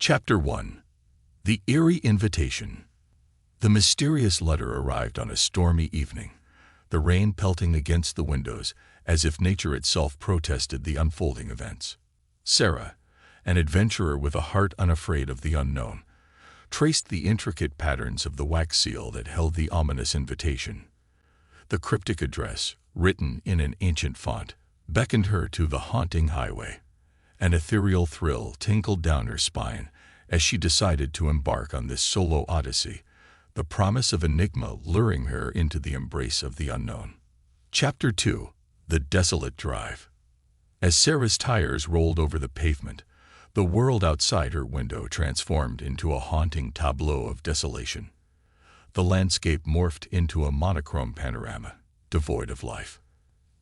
Chapter 1. The Eerie Invitation. The mysterious letter arrived on a stormy evening, the rain pelting against the windows as if nature itself protested the unfolding events. Sarah, an adventurer with a heart unafraid of the unknown, traced the intricate patterns of the wax seal that held the ominous invitation. The cryptic address, written in an ancient font, beckoned her to the haunting highway. An ethereal thrill tinkled down her spine as she decided to embark on this solo odyssey, the promise of enigma luring her into the embrace of the unknown. Chapter 2. The Desolate Drive. As Sarah's tires rolled over the pavement, the world outside her window transformed into a haunting tableau of desolation. The landscape morphed into a monochrome panorama, devoid of life.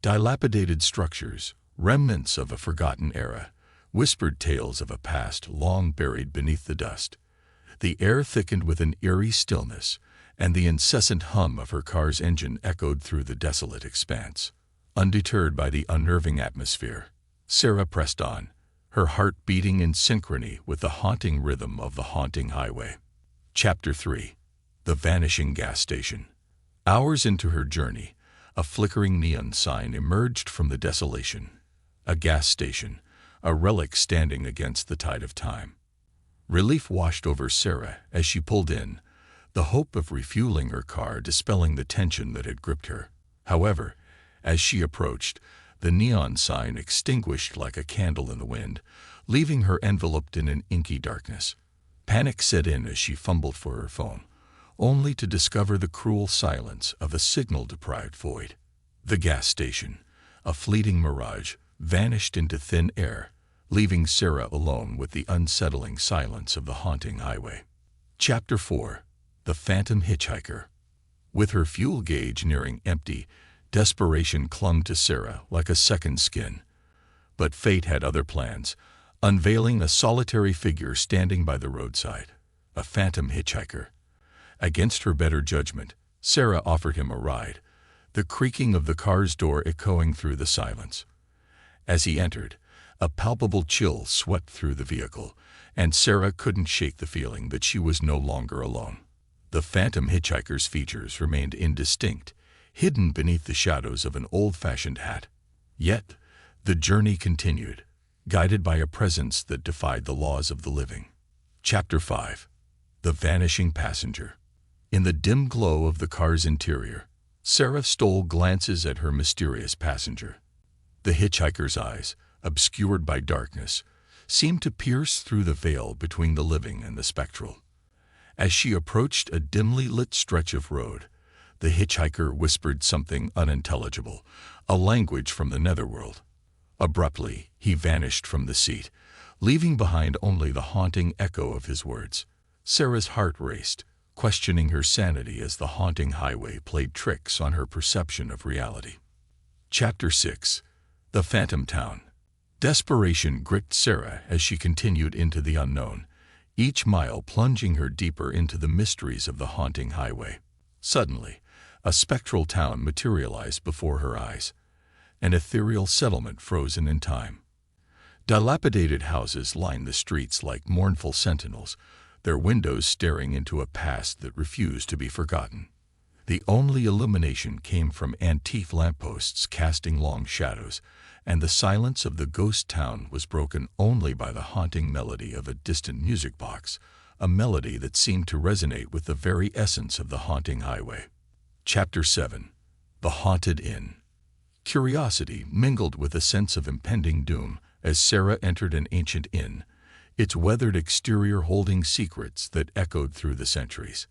Dilapidated structures, remnants of a forgotten era, whispered tales of a past long buried beneath the dust. The air thickened with an eerie stillness, and the incessant hum of her car's engine echoed through the desolate expanse. Undeterred by the unnerving atmosphere, Sarah pressed on, her heart beating in synchrony with the haunting rhythm of the haunting highway. Chapter 3. The Vanishing Gas Station. Hours into her journey, a flickering neon sign emerged from the desolation. A gas station, a relic standing against the tide of time. Relief washed over Sarah as she pulled in, the hope of refueling her car dispelling the tension that had gripped her. However, as she approached, the neon sign extinguished like a candle in the wind, leaving her enveloped in an inky darkness. Panic set in as she fumbled for her phone, only to discover the cruel silence of a signal-deprived void. The gas station, a fleeting mirage, vanished into thin air, leaving Sarah alone with the unsettling silence of the haunting highway. Chapter 4. The Phantom Hitchhiker. With her fuel gauge nearing empty, desperation clung to Sarah like a second skin. But fate had other plans, unveiling a solitary figure standing by the roadside, a phantom hitchhiker. Against her better judgment, Sarah offered him a ride, the creaking of the car's door echoing through the silence. As he entered, a palpable chill swept through the vehicle, and Sarah couldn't shake the feeling that she was no longer alone. The phantom hitchhiker's features remained indistinct, hidden beneath the shadows of an old-fashioned hat. Yet, the journey continued, guided by a presence that defied the laws of the living. Chapter 5. The Vanishing Passenger. In the dim glow of the car's interior, Sarah stole glances at her mysterious passenger. The hitchhiker's eyes, obscured by darkness, seemed to pierce through the veil between the living and the spectral. As she approached a dimly lit stretch of road, the hitchhiker whispered something unintelligible, a language from the netherworld. Abruptly, he vanished from the seat, leaving behind only the haunting echo of his words. Sarah's heart raced, questioning her sanity as the haunting highway played tricks on her perception of reality. Chapter 6. The Phantom Town. Desperation gripped Sarah as she continued into the unknown, each mile plunging her deeper into the mysteries of the haunting highway. Suddenly, a spectral town materialized before her eyes, an ethereal settlement frozen in time. Dilapidated houses lined the streets like mournful sentinels, their windows staring into a past that refused to be forgotten. The only illumination came from antique lampposts casting long shadows, and the silence of the ghost town was broken only by the haunting melody of a distant music box, a melody that seemed to resonate with the very essence of the haunting highway. Chapter 7. The Haunted Inn. Curiosity mingled with a sense of impending doom as Sarah entered an ancient inn, its weathered exterior holding secrets that echoed through the centuries.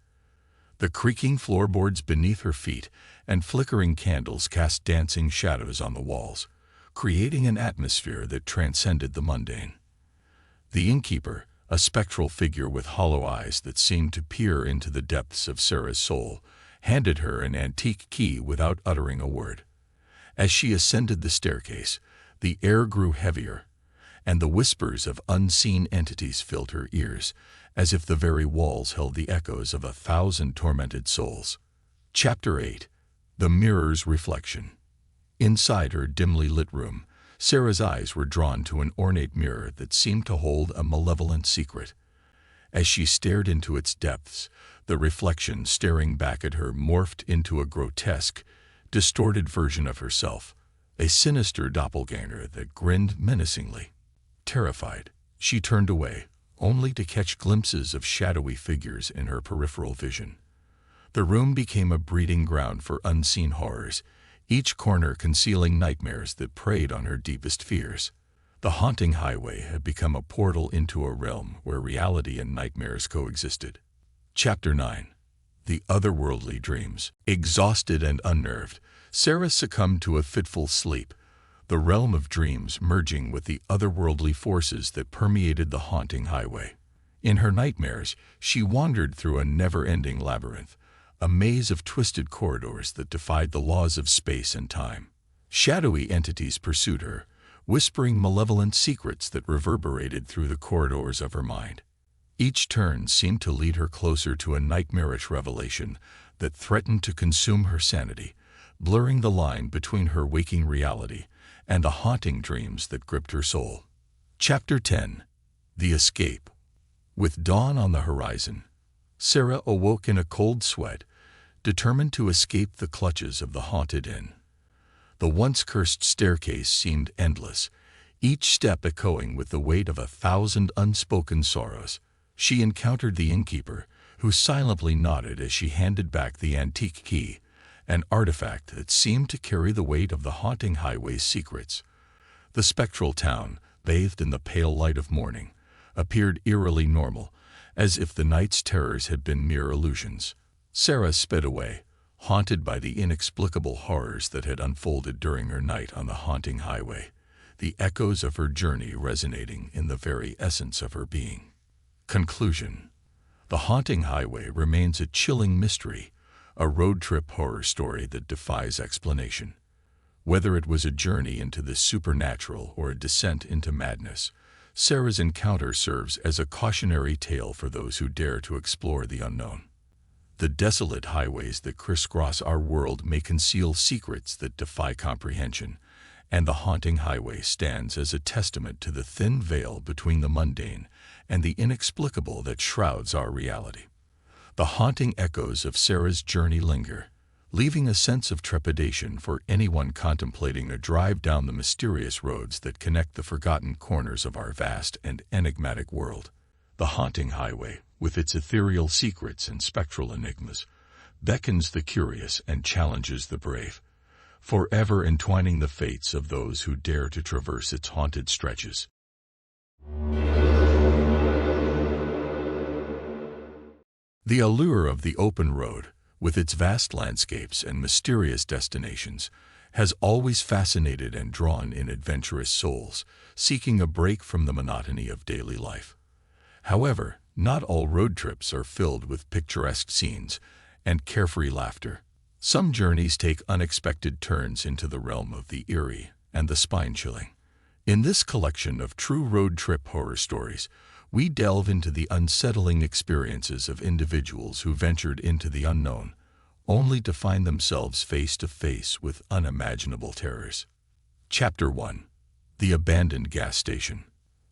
The creaking floorboards beneath her feet and flickering candles cast dancing shadows on the walls, creating an atmosphere that transcended the mundane. The innkeeper, a spectral figure with hollow eyes that seemed to peer into the depths of Sarah's soul, handed her an antique key without uttering a word. As she ascended the staircase, the air grew heavier, and the whispers of unseen entities filled her ears, as if the very walls held the echoes of 1,000 tormented souls. Chapter 8. The Mirror's Reflection. Inside her dimly lit room, Sarah's eyes were drawn to an ornate mirror that seemed to hold a malevolent secret. As she stared into its depths, the reflection staring back at her morphed into a grotesque, distorted version of herself, a sinister doppelganger that grinned menacingly. Terrified, she turned away, only to catch glimpses of shadowy figures in her peripheral vision. The room became a breeding ground for unseen horrors, each corner concealing nightmares that preyed on her deepest fears. The haunting highway had become a portal into a realm where reality and nightmares coexisted. Chapter 9. The Otherworldly Dreams. Exhausted and unnerved, Sarah succumbed to a fitful sleep, the realm of dreams merging with the otherworldly forces that permeated the haunting highway. In her nightmares, she wandered through a never-ending labyrinth, a maze of twisted corridors that defied the laws of space and time. Shadowy entities pursued her, whispering malevolent secrets that reverberated through the corridors of her mind. Each turn seemed to lead her closer to a nightmarish revelation that threatened to consume her sanity, blurring the line between her waking reality and the haunting dreams that gripped her soul. Chapter 10. The Escape. With dawn on the horizon, Sarah awoke in a cold sweat, determined to escape the clutches of the haunted inn. The once-cursed staircase seemed endless, each step echoing with the weight of 1,000 unspoken sorrows. She encountered the innkeeper, who silently nodded as she handed back the antique key, an artifact that seemed to carry the weight of the haunting highway's secrets. The spectral town, bathed in the pale light of morning, appeared eerily normal, as if the night's terrors had been mere illusions. Sarah sped away, haunted by the inexplicable horrors that had unfolded during her night on the haunting highway, the echoes of her journey resonating in the very essence of her being. Conclusion. The haunting highway remains a chilling mystery, a road trip horror story that defies explanation. Whether it was a journey into the supernatural or a descent into madness, Sarah's encounter serves as a cautionary tale for those who dare to explore the unknown. The desolate highways that crisscross our world may conceal secrets that defy comprehension, and the haunting highway stands as a testament to the thin veil between the mundane and the inexplicable that shrouds our reality. The haunting echoes of Sarah's journey linger, leaving a sense of trepidation for anyone contemplating a drive down the mysterious roads that connect the forgotten corners of our vast and enigmatic world. The haunting highway, with its ethereal secrets and spectral enigmas, beckons the curious and challenges the brave, forever entwining the fates of those who dare to traverse its haunted stretches. The allure of the open road, with its vast landscapes and mysterious destinations, has always fascinated and drawn in adventurous souls, seeking a break from the monotony of daily life. However, not all road trips are filled with picturesque scenes and carefree laughter. Some journeys take unexpected turns into the realm of the eerie and the spine-chilling. In this collection of true road trip horror stories, we delve into the unsettling experiences of individuals who ventured into the unknown, only to find themselves face to face with unimaginable terrors. Chapter 1. The Abandoned Gas Station.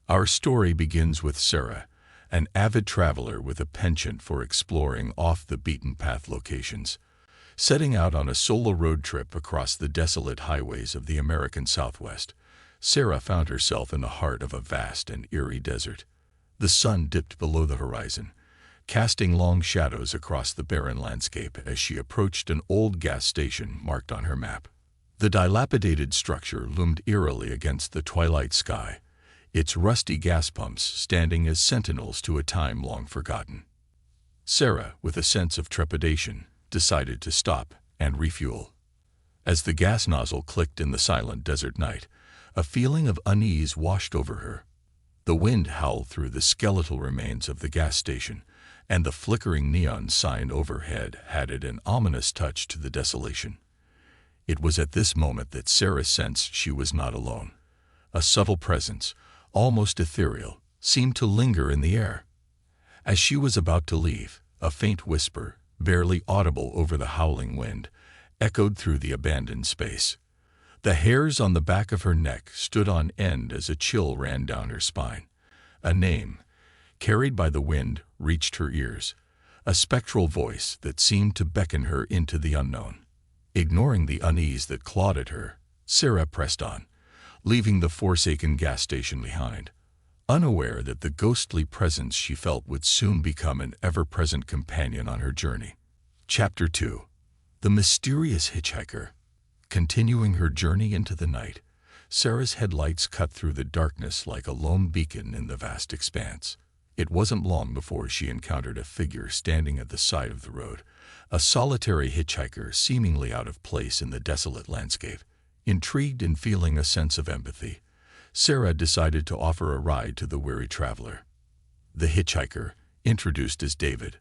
Our story begins with Sarah, an avid traveler with a penchant for exploring off-the-beaten-path locations. Setting out on a solo road trip across the desolate highways of the American Southwest, Sarah found herself in the heart of a vast and eerie desert. The sun dipped below the horizon, casting long shadows across the barren landscape as she approached an old gas station marked on her map. The dilapidated structure loomed eerily against the twilight sky, its rusty gas pumps standing as sentinels to a time long forgotten. Sarah, with a sense of trepidation, decided to stop and refuel. As the gas nozzle clicked in the silent desert night, a feeling of unease washed over her. The wind howled through the skeletal remains of the gas station, and the flickering neon sign overhead added an ominous touch to the desolation. It was at this moment that Sarah sensed she was not alone. A subtle presence, almost ethereal, seemed to linger in the air. As she was about to leave, a faint whisper, barely audible over the howling wind, echoed through the abandoned space. The hairs on the back of her neck stood on end as a chill ran down her spine. A name, carried by the wind, reached her ears, a spectral voice that seemed to beckon her into the unknown. Ignoring the unease that clawed at her, Sarah pressed on, leaving the forsaken gas station behind, unaware that the ghostly presence she felt would soon become an ever-present companion on her journey. Chapter 2. The Mysterious Hitchhiker. Continuing her journey into the night, Sarah's headlights cut through the darkness like a lone beacon in the vast expanse. It wasn't long before she encountered a figure standing at the side of the road, a solitary hitchhiker seemingly out of place in the desolate landscape. Intrigued and feeling a sense of empathy, Sarah decided to offer a ride to the weary traveler. The hitchhiker, introduced as David,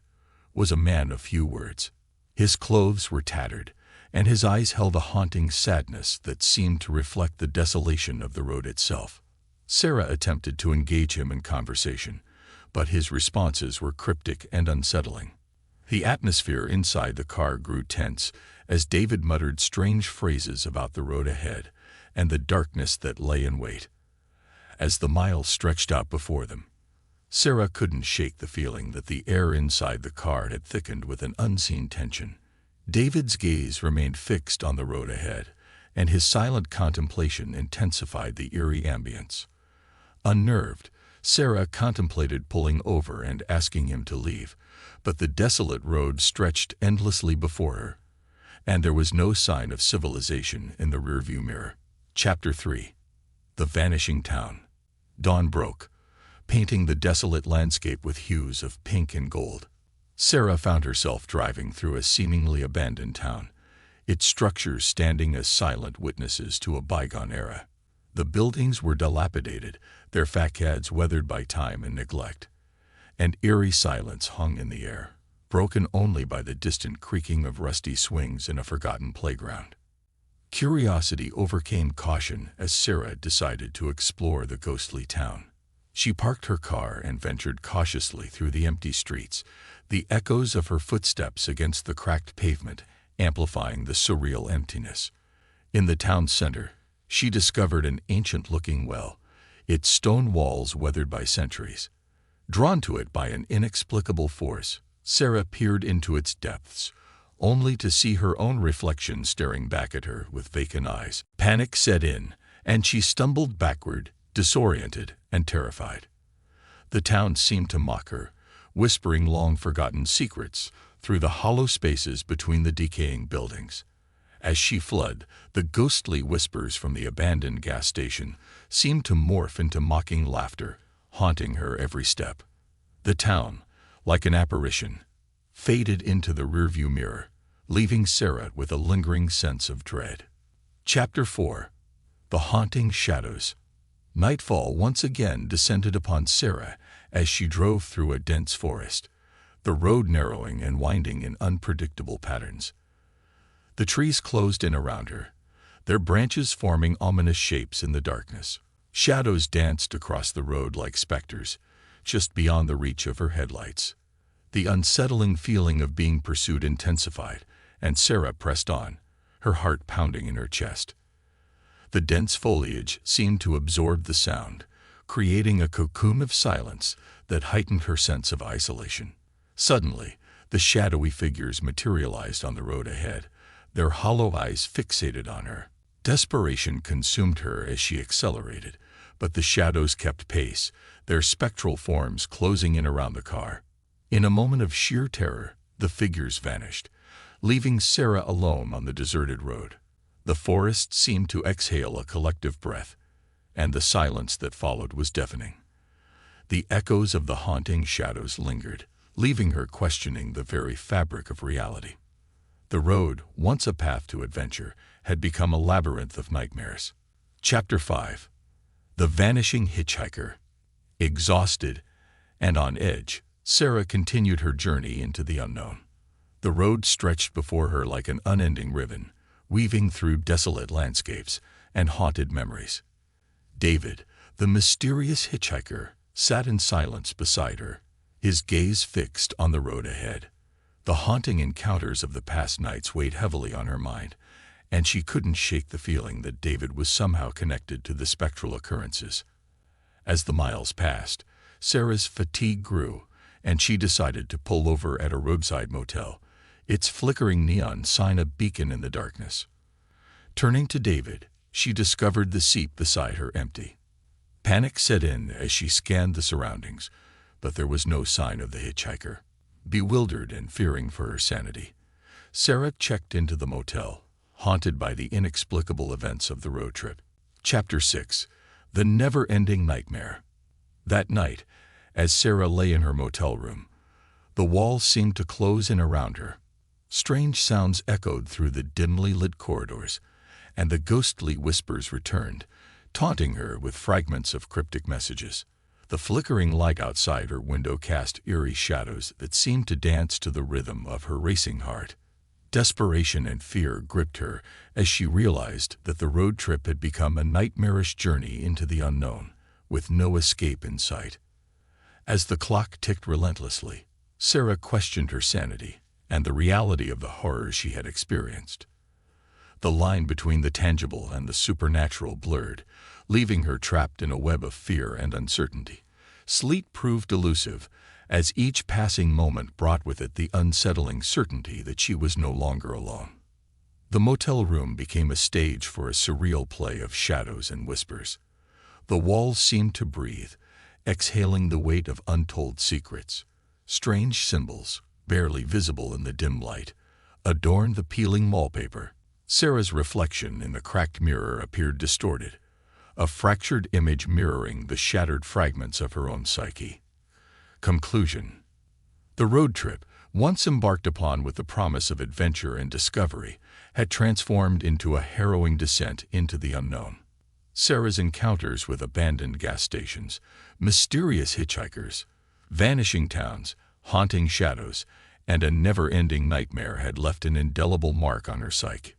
was a man of few words. His clothes were tattered, and his eyes held a haunting sadness that seemed to reflect the desolation of the road itself. Sarah attempted to engage him in conversation, but his responses were cryptic and unsettling. The atmosphere inside the car grew tense as David muttered strange phrases about the road ahead and the darkness that lay in wait. As the miles stretched out before them, Sarah couldn't shake the feeling that the air inside the car had thickened with an unseen tension. David's gaze remained fixed on the road ahead, and his silent contemplation intensified the eerie ambience. Unnerved, Sarah contemplated pulling over and asking him to leave, but the desolate road stretched endlessly before her, and there was no sign of civilization in the rearview mirror. Chapter 3. The Vanishing Town. Dawn broke, painting the desolate landscape with hues of pink and gold. Sarah found herself driving through a seemingly abandoned town, its structures standing as silent witnesses to a bygone era. The buildings were dilapidated, their facades weathered by time and neglect. And eerie silence hung in the air, broken only by the distant creaking of rusty swings in a forgotten playground. Curiosity overcame caution as Sarah decided to explore the ghostly town. She parked her car and ventured cautiously through the empty streets, the echoes of her footsteps against the cracked pavement amplifying the surreal emptiness. In the town center, she discovered an ancient-looking well, its stone walls weathered by centuries. Drawn to it by an inexplicable force, Sarah peered into its depths, only to see her own reflection staring back at her with vacant eyes. Panic set in, and she stumbled backward, disoriented and terrified. The town seemed to mock her, whispering long-forgotten secrets through the hollow spaces between the decaying buildings. As she fled, the ghostly whispers from the abandoned gas station seemed to morph into mocking laughter, haunting her every step. The town, like an apparition, faded into the rearview mirror, leaving Sarah with a lingering sense of dread. Chapter 4. The Haunting Shadows. Nightfall once again descended upon Sarah as she drove through a dense forest, the road narrowing and winding in unpredictable patterns. The trees closed in around her, their branches forming ominous shapes in the darkness. Shadows danced across the road like specters, just beyond the reach of her headlights. The unsettling feeling of being pursued intensified, and Sarah pressed on, her heart pounding in her chest. The dense foliage seemed to absorb the sound, creating a cocoon of silence that heightened her sense of isolation. Suddenly, the shadowy figures materialized on the road ahead, their hollow eyes fixated on her. Desperation consumed her as she accelerated, but the shadows kept pace, their spectral forms closing in around the car. In a moment of sheer terror, the figures vanished, leaving Sarah alone on the deserted road. The forest seemed to exhale a collective breath, and the silence that followed was deafening. The echoes of the haunting shadows lingered, leaving her questioning the very fabric of reality. The road, once a path to adventure, had become a labyrinth of nightmares. Chapter 5. The Vanishing Hitchhiker. Exhausted and on edge, Sarah continued her journey into the unknown. The road stretched before her like an unending ribbon, weaving through desolate landscapes and haunted memories. David, the mysterious hitchhiker, sat in silence beside her, his gaze fixed on the road ahead. The haunting encounters of the past nights weighed heavily on her mind, and she couldn't shake the feeling that David was somehow connected to the spectral occurrences. As the miles passed, Sarah's fatigue grew, and she decided to pull over at a roadside motel, its flickering neon sign a beacon in the darkness. Turning to David, she discovered the seat beside her empty. Panic set in as she scanned the surroundings, but there was no sign of the hitchhiker. Bewildered and fearing for her sanity, Sarah checked into the motel, haunted by the inexplicable events of the road trip. Chapter 6. The Never-Ending Nightmare. That night, as Sarah lay in her motel room, the walls seemed to close in around her. Strange sounds echoed through the dimly lit corridors, and the ghostly whispers returned, taunting her with fragments of cryptic messages. The flickering light outside her window cast eerie shadows that seemed to dance to the rhythm of her racing heart. Desperation and fear gripped her as she realized that the road trip had become a nightmarish journey into the unknown, with no escape in sight. As the clock ticked relentlessly, Sarah questioned her sanity and the reality of the horrors she had experienced. The line between the tangible and the supernatural blurred, leaving her trapped in a web of fear and uncertainty. Sleep proved elusive, as each passing moment brought with it the unsettling certainty that she was no longer alone. The motel room became a stage for a surreal play of shadows and whispers. The walls seemed to breathe, exhaling the weight of untold secrets. Strange symbols, barely visible in the dim light, adorned the peeling wallpaper. Sarah's reflection in the cracked mirror appeared distorted, a fractured image mirroring the shattered fragments of her own psyche. Conclusion. The road trip, once embarked upon with the promise of adventure and discovery, had transformed into a harrowing descent into the unknown. Sarah's encounters with abandoned gas stations, mysterious hitchhikers, vanishing towns, haunting shadows, and a never-ending nightmare had left an indelible mark on her psyche.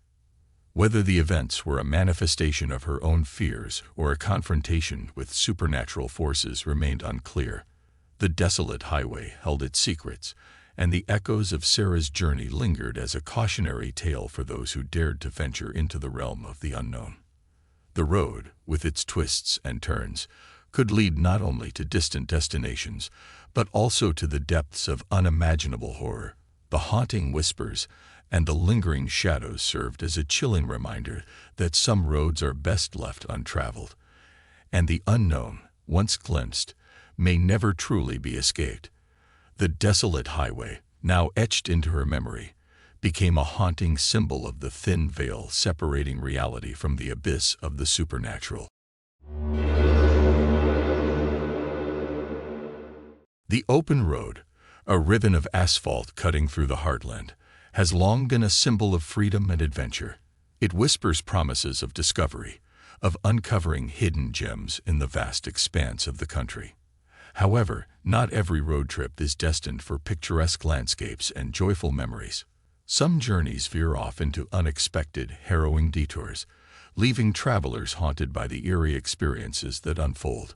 Whether the events were a manifestation of her own fears or a confrontation with supernatural forces remained unclear. The desolate highway held its secrets, and the echoes of Sarah's journey lingered as a cautionary tale for those who dared to venture into the realm of the unknown. The road, with its twists and turns, could lead not only to distant destinations, but also to the depths of unimaginable horror. The haunting whispers and the lingering shadows served as a chilling reminder that some roads are best left untraveled, and the unknown, once glimpsed, may never truly be escaped. The desolate highway, now etched into her memory, became a haunting symbol of the thin veil separating reality from the abyss of the supernatural. The open road, a ribbon of asphalt cutting through the heartland, has long been a symbol of freedom and adventure. It whispers promises of discovery, of uncovering hidden gems in the vast expanse of the country. However, not every road trip is destined for picturesque landscapes and joyful memories. Some journeys veer off into unexpected, harrowing detours, leaving travelers haunted by the eerie experiences that unfold.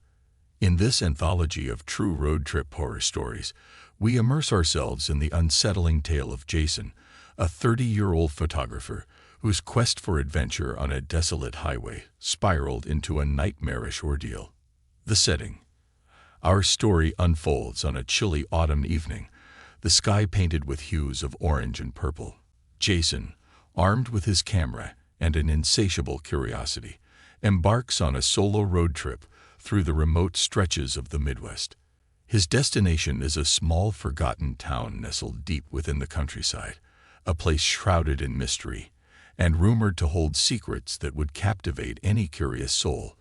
In this anthology of true road trip horror stories, we immerse ourselves in the unsettling tale of Jason, a 30-year-old photographer whose quest for adventure on a desolate highway spiraled into a nightmarish ordeal. The setting. Our story unfolds on a chilly autumn evening, the sky painted with hues of orange and purple. Jason, armed with his camera and an insatiable curiosity, embarks on a solo road trip through the remote stretches of the Midwest. His destination is a small, forgotten town nestled deep within the countryside, a place shrouded in mystery and rumored to hold secrets that would captivate any curious soul.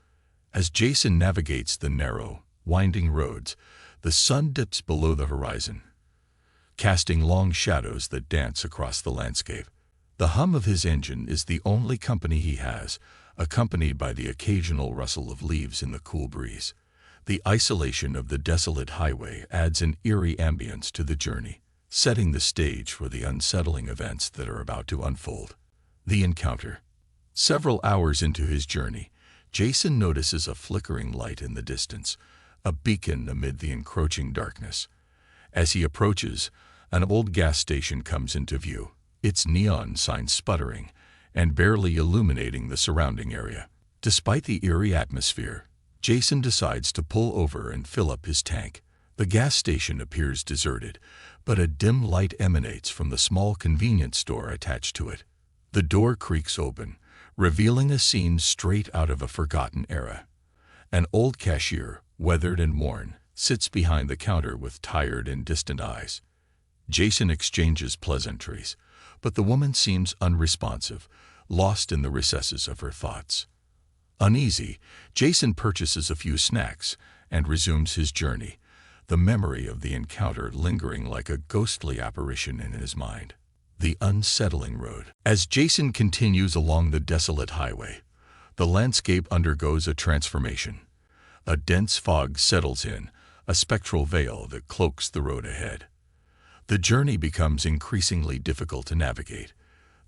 As Jason navigates the narrow, winding roads, the sun dips below the horizon, casting long shadows that dance across the landscape. The hum of his engine is the only company he has, accompanied by the occasional rustle of leaves in the cool breeze. The isolation of the desolate highway adds an eerie ambience to the journey, setting the stage for the unsettling events that are about to unfold. The encounter. Several hours into his journey, Jason notices a flickering light in the distance, a beacon amid the encroaching darkness. As he approaches, an old gas station comes into view, its neon sign sputtering and barely illuminating the surrounding area. Despite the eerie atmosphere, Jason decides to pull over and fill up his tank. The gas station appears deserted, but a dim light emanates from the small convenience store attached to it. The door creaks open, revealing a scene straight out of a forgotten era. An old cashier, weathered and worn, sits behind the counter with tired and distant eyes. Jason exchanges pleasantries, but the woman seems unresponsive, lost in the recesses of her thoughts. Uneasy, Jason purchases a few snacks and resumes his journey, the memory of the encounter lingering like a ghostly apparition in his mind. The unsettling road. As Jason continues along the desolate highway, the landscape undergoes a transformation. A dense fog settles in, a spectral veil that cloaks the road ahead. The journey becomes increasingly difficult to navigate,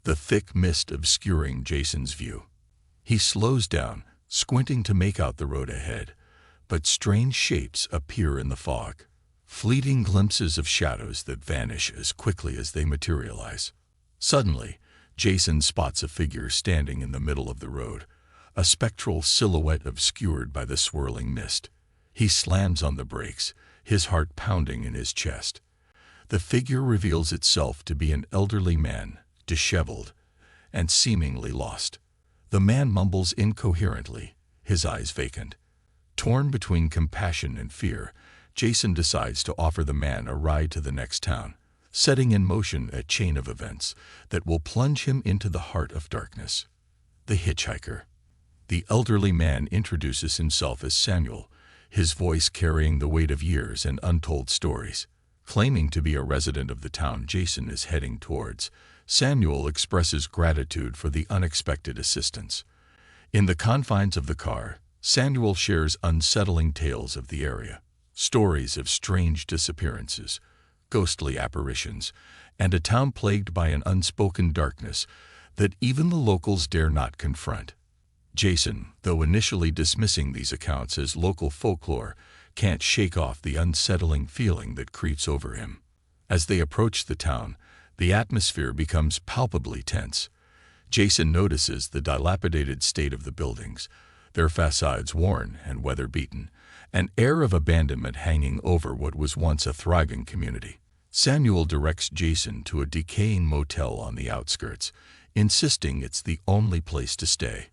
the thick mist obscuring Jason's view. He slows down, squinting to make out the road ahead, but strange shapes appear in the fog, fleeting glimpses of shadows that vanish as quickly as they materialize. Suddenly, Jason spots a figure standing in the middle of the road, a spectral silhouette obscured by the swirling mist. He slams on the brakes, his heart pounding in his chest. The figure reveals itself to be an elderly man, disheveled and seemingly lost. The man mumbles incoherently, his eyes vacant. Torn between compassion and fear, Jason decides to offer the man a ride to the next town, setting in motion a chain of events that will plunge him into the heart of darkness. The hitchhiker. The elderly man introduces himself as Samuel, his voice carrying the weight of years and untold stories. Claiming to be a resident of the town Jason is heading towards, Samuel expresses gratitude for the unexpected assistance. In the confines of the car, Samuel shares unsettling tales of the area, stories of strange disappearances, ghostly apparitions, and a town plagued by an unspoken darkness that even the locals dare not confront. Jason, though initially dismissing these accounts as local folklore, can't shake off the unsettling feeling that creeps over him. As they approach the town, the atmosphere becomes palpably tense. Jason notices the dilapidated state of the buildings, their facades worn and weather-beaten, an air of abandonment hanging over what was once a thriving community. Samuel directs Jason to a decaying motel on the outskirts, insisting it's the only place to stay.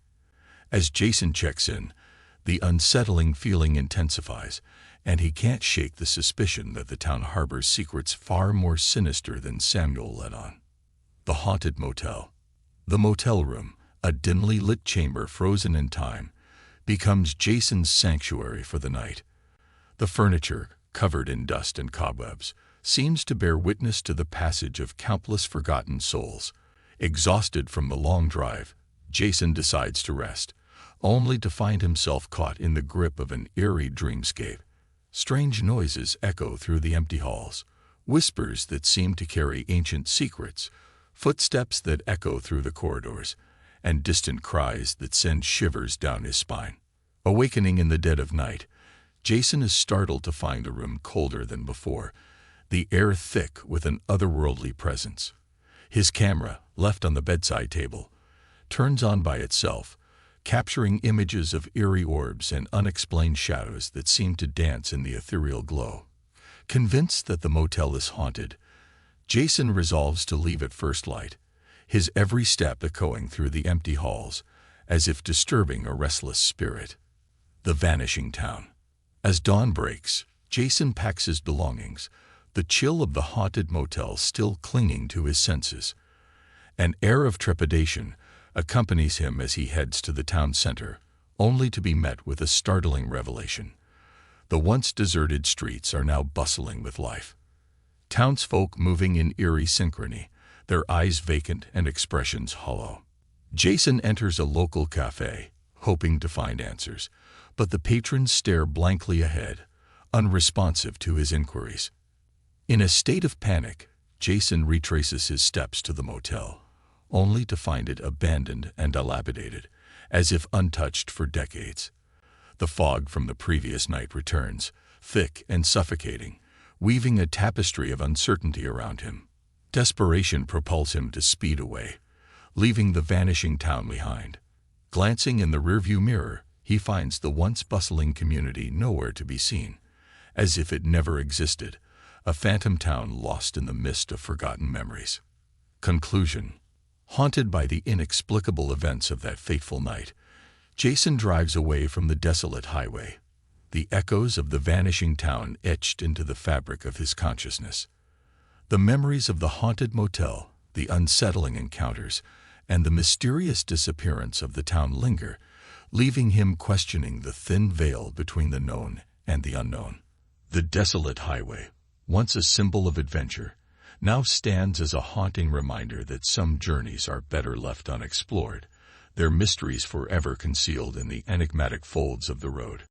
As Jason checks in, the unsettling feeling intensifies, and he can't shake the suspicion that the town harbors secrets far more sinister than Samuel let on. The haunted motel. The motel room, a dimly lit chamber frozen in time, becomes Jason's sanctuary for the night. The furniture, covered in dust and cobwebs, seems to bear witness to the passage of countless forgotten souls. Exhausted from the long drive, Jason decides to rest, only to find himself caught in the grip of an eerie dreamscape. Strange noises echo through the empty halls, whispers that seem to carry ancient secrets, footsteps that echo through the corridors, and distant cries that send shivers down his spine. Awakening in the dead of night, Jason is startled to find the room colder than before, the air thick with an otherworldly presence. His camera, left on the bedside table, turns on by itself, capturing images of eerie orbs and unexplained shadows that seem to dance in the ethereal glow. Convinced that the motel is haunted, Jason resolves to leave at first light, his every step echoing through the empty halls, as if disturbing a restless spirit. The vanishing town. As dawn breaks, Jason packs his belongings, the chill of the haunted motel still clinging to his senses. An air of trepidation accompanies him as he heads to the town center, only to be met with a startling revelation. The once deserted streets are now bustling with life. Townsfolk moving in eerie synchrony, their eyes vacant and expressions hollow. Jason enters a local cafe, hoping to find answers, but the patrons stare blankly ahead, unresponsive to his inquiries. In a state of panic, Jason retraces his steps to the motel, only to find it abandoned and dilapidated, as if untouched for decades. The fog from the previous night returns, thick and suffocating, weaving a tapestry of uncertainty around him. Desperation propels him to speed away, leaving the vanishing town behind. Glancing in the rearview mirror, he finds the once bustling community nowhere to be seen, as if it never existed, a phantom town lost in the mist of forgotten memories. Conclusion. Haunted by the inexplicable events of that fateful night, Jason drives away from the desolate highway, the echoes of the vanishing town etched into the fabric of his consciousness. The memories of the haunted motel, the unsettling encounters, and the mysterious disappearance of the town linger, leaving him questioning the thin veil between the known and the unknown. The desolate highway, once a symbol of adventure, now stands as a haunting reminder that some journeys are better left unexplored, their mysteries forever concealed in the enigmatic folds of the road.